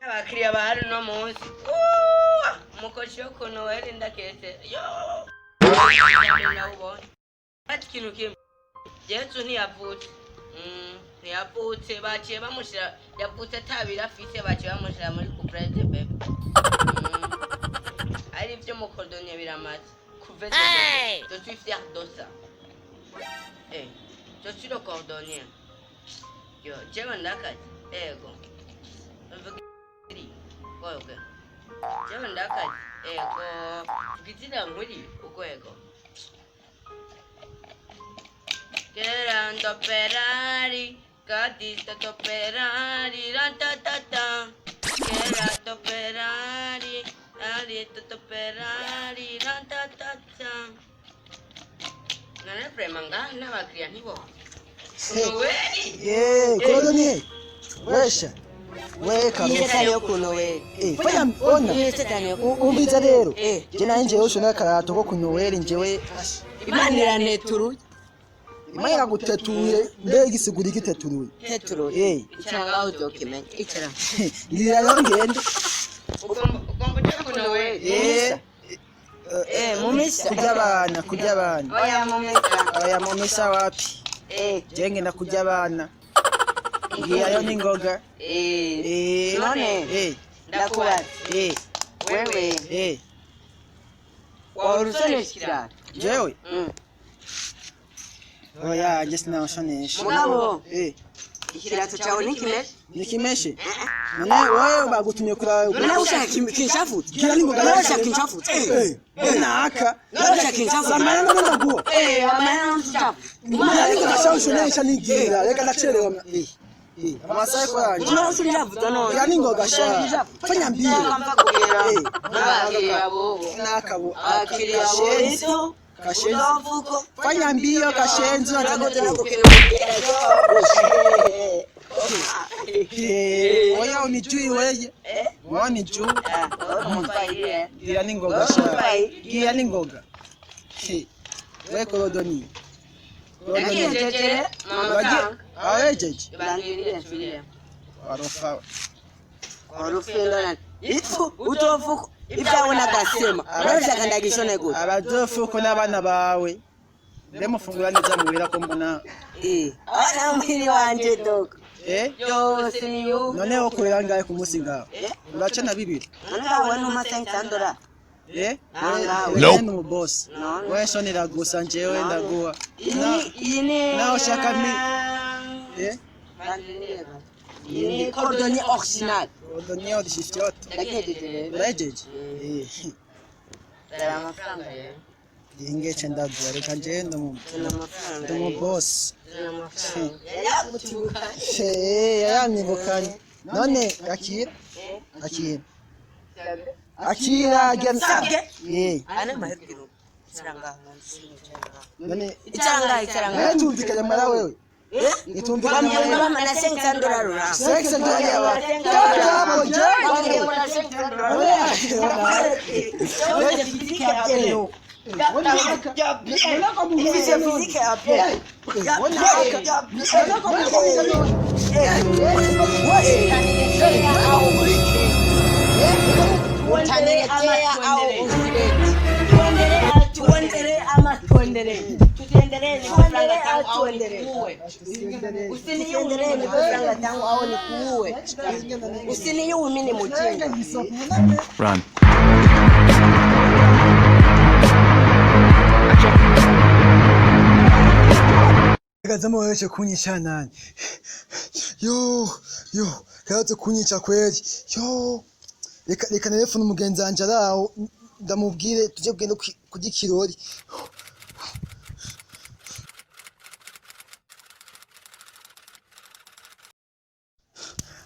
abakiriya ba hano no munsi umukoci wo ku Noel ndaketse yo nawubonye ati ikintu kimwe Yesu ntiyavutse ntiyavutse baciye bamushyira yavutse atabira afise baciye bamushyira muri couplete bebe ari byo mu cordonnier biramaze couverte je suis fier de ça je suis le cordonnier yo jewe ndakaje ego okay jewe ndakaje ego tugitira nkuri ugwego Gerando Ferrari, Cadista to Ferrari, rantatata. Gerando Ferrari, Arito to Ferrari, rantatata. Nana premanga na bakria nibo. Cordonnier. Wesha. Weka yo kunowe. Fanya ona. Umbiza rero. Je nanje yoshona karato ko kunowe njewe Imanira neturu. Imaya gutetuye mbega isigura igiteturuye. Teturuye. Cyangwa udokimenya. Icara. Ngira yongende. Ugomba kunowe. Mumisa. Kujya abana. Oya mumisa wapi? Jenge na kujya abana. Ngiyayo ningoga. None. Ndakura. Wewe. Warusoneshyira. Jewe. Oya, just now shonesha. Mugabo. Ikirato cyawe nikimeshe. None wewe bagutumye kura. None ushaka kinshafutse. Kira ningoga. None ushaka kinshafutse. Naka. None ushaka kinshafutse. Amana ndaguo. Amana nshafutse. Imana niko shonesha nigira. Reka ndacerewa. Amasaye kwanje. None ushaka none. Kira ningoga sha. Fanya mbili. Kamva kugera. Bakiriya bo. Nakabo. Akiriya bo. Kashenzo. Fanya mbio kashenzo Nagote nakukena. Oya unijui weje? Wanijui? Mfaye. Gira ningoga sha. Gira ningoga. We Cordonnier. Jeje. Mama. Awejeje. Bangirire shule. Warofa. Warufenda. Itu utofuko. Ibyawe nagasema. Urashaka ndagishone gute? Abadofuko n'abana bawe. Ndemufungura neza muwira ko mbona. Ana mwiri wanje doko. Yo siniyo. None okorera ngaye ku munsi ngaho. Uraca na bibiri. None wawe numa $500. Nope. No boss. Wewe shonera gusa njewe ndaguha. Ini. Na ushaka mi. Ini Cordonnier original. Cordonnier odishifyoto. Wejeje. Dara amafaranga ye. Ingece ndaguha reka nje ndumu boss. Yanyibukanye. None akira Sabge? Ana mahiriro. Icaranga. None Icaranga. Tumvikanye mara wewe. Itumvikanye mama na $500. Tuendelee ni franga tangu au nikuue. Usiniendelee ni franga tangu au nikuue. Usiniue mimi mjinga. Run. Kazama wewe kunyicha nani? Yo, kaza kunyicha kweli. Yo. Reka nerefu n'umugenzi wanje araho ndamubwire tuje kugenda kugikirori.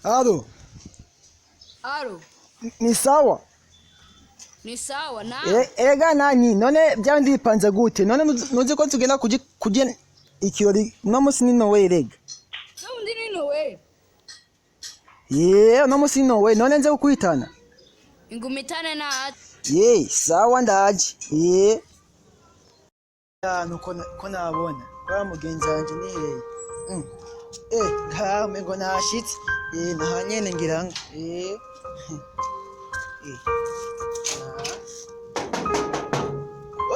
Alo. Ni sawa? Ni sawa na. Ega nani? None byandi bipanze gute? None nuzi ko tugenda kugena ikirori no musi ni Noel rega. No ndi ni Noel. No musi ni Noel. None nze kukwitana. Ingumitane na. Sawa ndaje. Nuko ko nabona. Kwa mugenzi wanje ni hehe. Ngame ngo nashitse nahanyene ngira ngo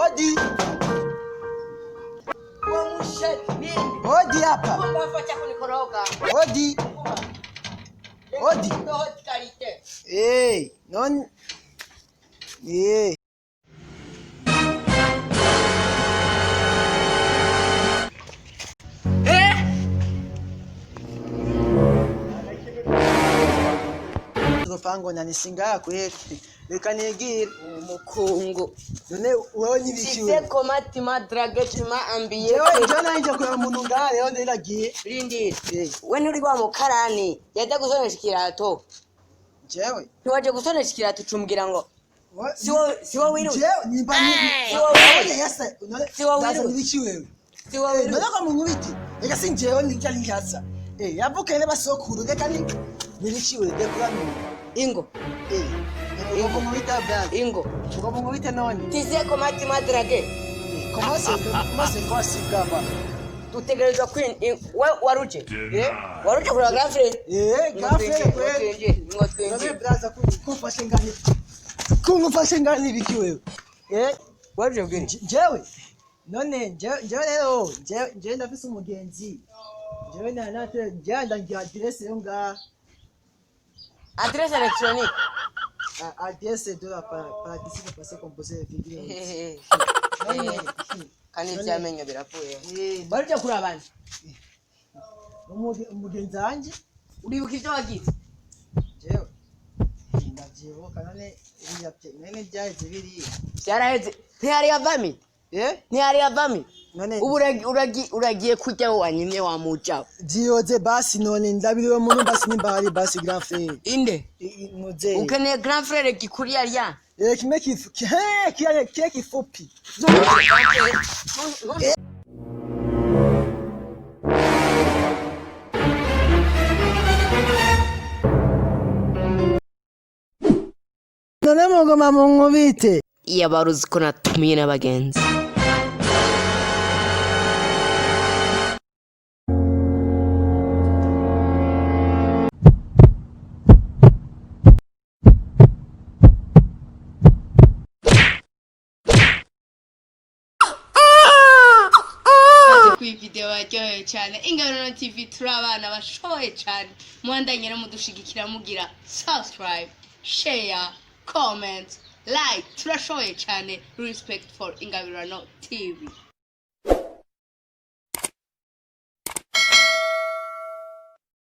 Odi. Odi hapa. Odi. Odi. Non. Fango na nisinga kweli reka nigire umukungu none wewe nibishiwe sise komati madrageti ma ambiye jewe jana nje kwa muntu ngare yo ndiragiye rindi we nturi wa mukarani yaje gusonesha ikirato jewe ntiwaje gusonesha ikirato cumbwira ngo siwo wiru jewe nimbani siwo wiru yasa siwo wiru nibishiwe siwo wiru none ko muntu biti reka sinjewe nijya lihatsa yavukene basokuru reka nibishiwe de kurani ingo Uko mubita bad. ingo Uko mubita none. sise komati madrage Komase kwa sigamba. dutegerezwa queen we waruje waruje kura girlfriend Girlfriend kweli. None braza kumfashe ngani. Kumfashe ngani biki wewe? waruje bwini Jewe. None jewe rero jewe ndafise umugenzi. Jewe nate janda ngi address yo nga. adresse électronique Adresse de la participe passer composer vidéo. kandi byamenyo birapfuye waruje kuri abandi Umugenzi wanje uribuka ivyo wagize jewe ndavyibuka none nene byaheze biriya byaraheze ntihari yavami ntihari yavami none ubu uragiye kurya wanyimye wamujaho vyiyoze basi none ndabiriwe muntu basi nimba hari basi grand frère inde muze ukeneye grand frère gikuri yarya kimwe kiya kifupi none mugoma munkubite yabaruzi ko natumiye n'abagenzi kuri video baryoheye cyane Ingabirano TV turi abana bashoboye cyane muhandanye no mudushigikira mugira subscribe share comment like turashoboye cyane respect for Ingabirano TV.